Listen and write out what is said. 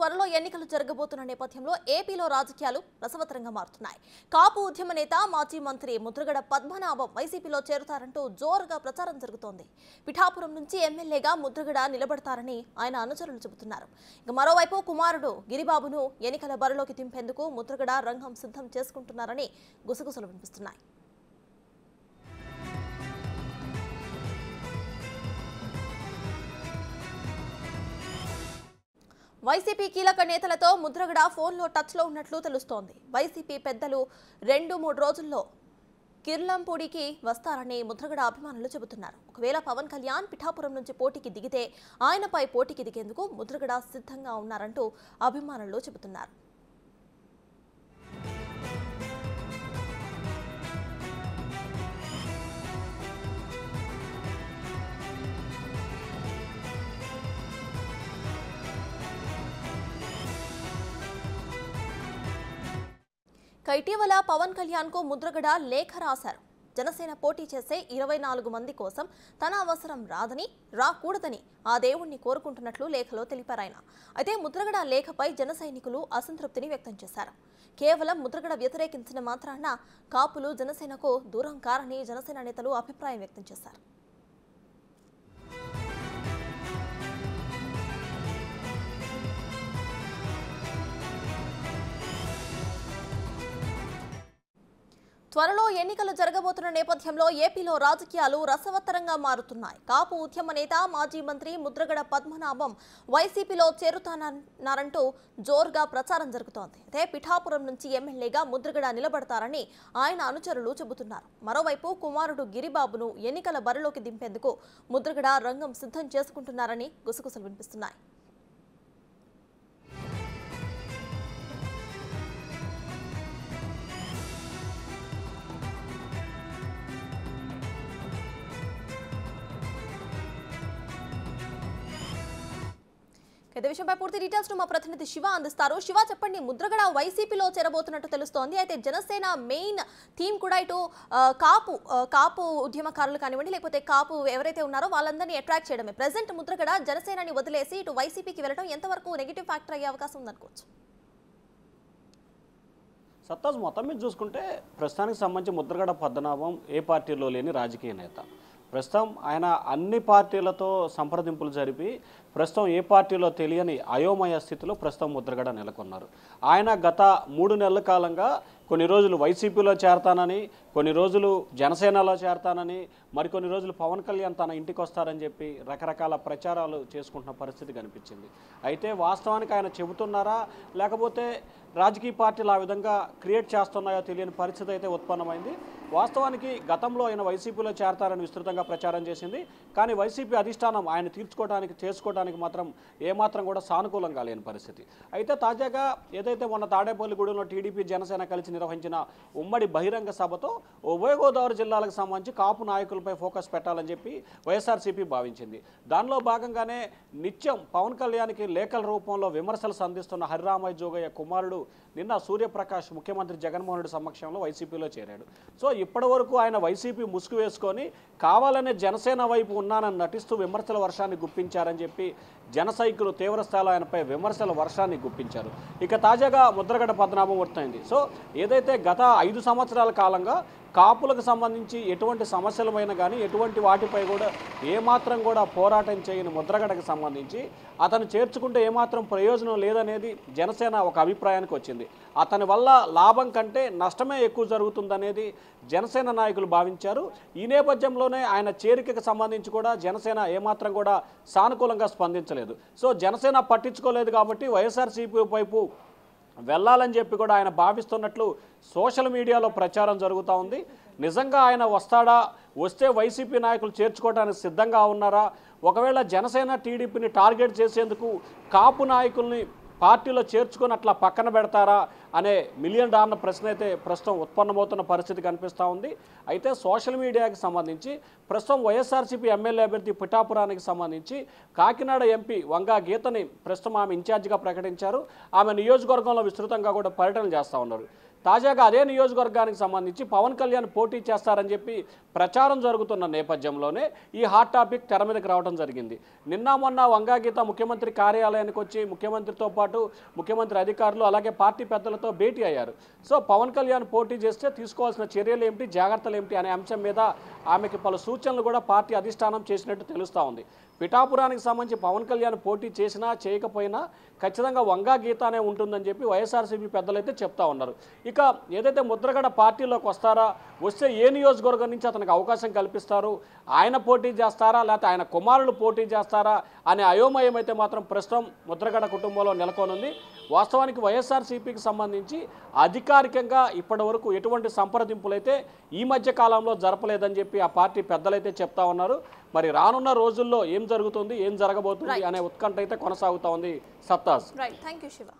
త్వరలో ఎన్నికలు జరగబోతున్న నేపథ్యంలో ఏపీలో రాజకీయాలు రసవత్తరంగా మారుతున్నాయి. కాపు ఉద్యమ నేత మాజీ మంత్రి ముద్రగడ పద్మనాభం వైసీపీలో చేరుతారంటూ జోరుగా ప్రచారం జరుగుతోంది. పిఠాపురం నుంచి ఎమ్మెల్యేగా ముద్రగడ నిలబడతారని ఆయన అనుచరులు చెబుతున్నారు. ఇక మరోవైపు కుమారుడు గిరిబాబును ఎన్నికల బరిలోకి దింపేందుకు ముద్రగడ రంగం సిద్ధం చేసుకుంటున్నారని గుసగుసలు వినిపిస్తున్నాయి. వైసీపీ కీలక నేతలతో ముద్రగడ ఫోన్లో టచ్లో ఉన్నట్లు తెలుస్తోంది. వైసీపీ పెద్దలు 2-3 రోజుల్లో కిర్లంపూడికి వస్తారని ముద్రగడ అభిమానులు చెబుతున్నారు. ఒకవేళ పవన్ కళ్యాణ్ పిఠాపురం నుంచి పోటీకి దిగితే ఆయనపై పోటీకి దిగేందుకు ముద్రగడ సిద్ధంగా ఉన్నారంటూ అభిమానులు చెబుతున్నారు. ఇటీవల పవన్ కళ్యాణ్ కు ముద్రగడ లేఖ రాశారు. జనసేన పోటీ చేసే 24 మంది కోసం తన అవసరం రాకూడదని ఆ దేవుణ్ణి కోరుకుంటున్నట్లు లేఖలో తెలిపారాయన. అయితే ముద్రగడ లేఖపై జన సైనికులు అసంతృప్తిని వ్యక్తం చేశారు. కేవలం ముద్రగడ వ్యతిరేకించిన మాత్రాన కాపులు జనసేనకు దూరం కారని జనసేన నేతలు అభిప్రాయం వ్యక్తం చేశారు. త్వరలో ఎన్నికలు జరగబోతున్న నేపథ్యంలో ఏపీలో రాజకీయాలు రసవత్తరంగా మారుతున్నాయి. కాపు ఉద్యమ నేత మాజీ మంత్రి ముద్రగడ పద్మనాభం వైసీపీలో చేరుతానన్నారంటూ జోరుగా ప్రచారం జరుగుతోంది. అయితే పిఠాపురం నుంచి ఎమ్మెల్యేగా ముద్రగడ నిలబడతారని ఆయన అనుచరులు చెబుతున్నారు. మరోవైపు కుమారుడు గిరిబాబును ఎన్నికల బరిలోకి దింపేందుకు ముద్రగడ రంగం సిద్ధం చేసుకుంటున్నారని గుసగుసలు వినిపిస్తున్నాయి. ఇదే విషయంపై పూర్తి డీటెయిల్స్ మా ప్రతినిధి శివ అందిస్తారు. శివ, చెప్పండి, ముద్రగడ వైసీపీలో చేరబోతున్నట్టు తెలుస్తోంది. అయితే జనసేన మెయిన్ థీమ్ కూడా ఇటు కాపు ఉద్యమకారులు కానివ్వండి, లేకపోతే కాపు ఎవరైతే ఉన్నారో వాళ్ళందరినీ అట్రాక్ట్ చేయడమే. ప్రెసెంట్ ముద్రగడ జనసేనని వదిలేసి ఇటు వైసీపీకి వెళ్ళడం ఎంతవరకు నెగిటివ్ ఫ్యాక్టర్ అయ్యే అవకాశం ఉందనుకోవచ్చు? సత్తాజ్, మొత్తం మీద చూసుకుంటే ప్రస్తుతానికి సంబంధించి ముద్రగడ పద్మనాభం ఏ పార్టీలో లేని రాజకీయ నేత. ప్రస్తుతం ఆయన అన్ని పార్టీలతో సంప్రదింపులు జరిపి ప్రస్తుతం ఏ పార్టీలో తెలియని అయోమయ స్థితిలో ప్రస్తుతం ముద్రగడ నెలకొన్నారు. ఆయన గత 3 నెలల కాలంగా కొన్ని రోజులు వైసీపీలో చేరతానని, కొన్ని రోజులు జనసేనలో చేరతానని, మరికొన్ని రోజులు పవన్ కళ్యాణ్ తన ఇంటికి వస్తారని చెప్పి రకరకాల ప్రచారాలు చేసుకుంటున్న పరిస్థితి కనిపించింది. అయితే వాస్తవానికి ఆయన చెబుతున్నారా, లేకపోతే రాజకీయ పార్టీలు ఆ విధంగా క్రియేట్ చేస్తున్నాయో తెలియని పరిస్థితి అయితే ఉత్పన్నమైంది. వాస్తవానికి గతంలో ఆయన వైసీపీలో చేరతారని విస్తృతంగా ప్రచారం చేసింది. కానీ వైసీపీ అధిష్టానం ఆయన చేసుకోవడానికి మాత్రం ఏమాత్రం కూడా సానుకూలంగా లేని పరిస్థితి. అయితే తాజాగా ఏదైతే మొన్న తాడేపల్లిగూడెంలో టీడీపీ జనసేన కలిసి నిర్వహించిన ఉమ్మడి బహిరంగ సభతో ఉభయ గోదావరి జిల్లాలకు సంబంధించి కాపు నాయకులపై ఫోకస్ పెట్టాలని చెప్పి వైఎస్ఆర్సీపీ భావించింది. దానిలో భాగంగానే నిత్యం పవన్ కళ్యాణ్కి లేఖల రూపంలో విమర్శలు సంధిస్తున్న హరిరామయ్య జోగయ్య కుమారుడు నిన్న సూర్యప్రకాష్ ముఖ్యమంత్రి జగన్మోహన్ రెడ్డి సమక్షంలో వైసీపీలో చేరాడు. సో ఇప్పటి వరకు ఆయన వైసీపీ ముసుగు వేసుకొని కావాలనే జనసేన వైపు ఉన్నానని నటిస్తూ విమర్శల వర్షాన్ని గుప్పించారని చెప్పి జన సైనికులు తీవ్రస్థాయిలో ఆయనపై విమర్శల వర్షాన్ని గుప్పించారు. ఇక తాజాగా ముద్రగడ పద్మనాభం వర్తమైంది. సో ఏదైతే గత 5 సంవత్సరాల కాలంగా కాపులకు సంబంధించి ఎటువంటి సమస్యలమైనా కానీ ఎటువంటి వాటిపై కూడా ఏమాత్రం కూడా పోరాటం చేయని ముద్రగడకు సంబంధించి అతను చేర్చుకుంటే ఏమాత్రం ప్రయోజనం లేదనేది జనసేన ఒక అభిప్రాయానికి వచ్చింది. అతని వల్ల లాభం కంటే నష్టమే ఎక్కువ జరుగుతుందనేది జనసేన నాయకులు భావించారు. ఈ నేపథ్యంలోనే ఆయన చేరికకు సంబంధించి కూడా జనసేన ఏమాత్రం కూడా సానుకూలంగా స్పందించలేదు. సో జనసేన పట్టించుకోలేదు కాబట్టి వైఎస్ఆర్సీపీ వైపు వెళ్ళాలని చెప్పి కూడా ఆయన భావిస్తున్నట్లు సోషల్ మీడియాలో ప్రచారం జరుగుతూ ఉంది. నిజంగా ఆయన వస్తే వైసీపీ నాయకులు చేర్చుకోవడానికి సిద్ధంగా ఉన్నారా? ఒకవేళ జనసేన టీడీపీని టార్గెట్ చేసేందుకు కాపు నాయకుల్ని పార్టీలో చేర్చుకొని అట్లా పక్కన పెడతారా అనే $1 మిలియన్ ప్రశ్న అయితే ప్రస్తుతం ఉత్పన్నమవుతున్న పరిస్థితి కనిపిస్తూ ఉంది. అయితే సోషల్ మీడియాకి సంబంధించి ప్రస్తుతం వైఎస్ఆర్సీపీ ఎమ్మెల్యే అభ్యర్థి పిఠాపురానికి సంబంధించి కాకినాడ ఎంపీ వంగా గీతని ప్రస్తుతం ఆమె ఇన్ఛార్జిగా ప్రకటించారు. ఆమె నియోజకవర్గంలో విస్తృతంగా కూడా పర్యటనలు చేస్తూ ఉన్నారు. తాజాగా అదే నియోజకవర్గానికి సంబంధించి పవన్ కళ్యాణ్ పోటీ చేస్తారని చెప్పి ప్రచారం జరుగుతున్న నేపథ్యంలోనే ఈ హాట్ టాపిక్ తెర మీదకి రావడం జరిగింది. నిన్న మొన్న వంగాగీత ముఖ్యమంత్రి కార్యాలయానికి వచ్చి ముఖ్యమంత్రితో పాటు ముఖ్యమంత్రి అధికారులు అలాగే పార్టీ పెద్దలతో భేటీ అయ్యారు. సో పవన్ కళ్యాణ్ పోటీ చేస్తే తీసుకోవాల్సిన చర్యలు ఏమిటి, జాగ్రత్తలు ఏమిటి అనే అంశం మీద ఆమెకి పలు సూచనలు కూడా పార్టీ అధిష్టానం చేసినట్టు తెలుస్తూ ఉంది. పిఠాపురానికి సంబంధించి పవన్ కళ్యాణ్ పోటీ చేసినా చేయకపోయినా ఖచ్చితంగా వంగాగీతనే ఉంటుందని చెప్పి వైఎస్ఆర్సీపీ పెద్దలైతే చెప్తా ఉన్నారు. ఇక ఏదైతే ముద్రగడ పార్టీలోకి వస్తారా, వస్తే ఏ నియోజకవర్గం నుంచి అతనికి అవకాశం కల్పిస్తారు, ఆయన పోటీ చేస్తారా లేకపోతే ఆయన కుమారులు పోటీ చేస్తారా అనే అయోమయం అయితే మాత్రం ప్రస్తుతం ముద్రగడ కుటుంబంలో నెలకొనుంది. వాస్తవానికి వైఎస్ఆర్సీపీకి సంబంధించి అధికారికంగా ఇప్పటి వరకు ఎటువంటి సంప్రదింపులైతే ఈ మధ్య కాలంలో జరపలేదని చెప్పి ఆ పార్టీ పెద్దలైతే చెప్తా ఉన్నారు. మరి రానున్న రోజుల్లో ఏం జరుగుతుంది, ఏం జరగబోతుంది అనే ఉత్కంఠ అయితే కొనసాగుతా ఉంది. సప్తాజ్. Right, thank you Shiva.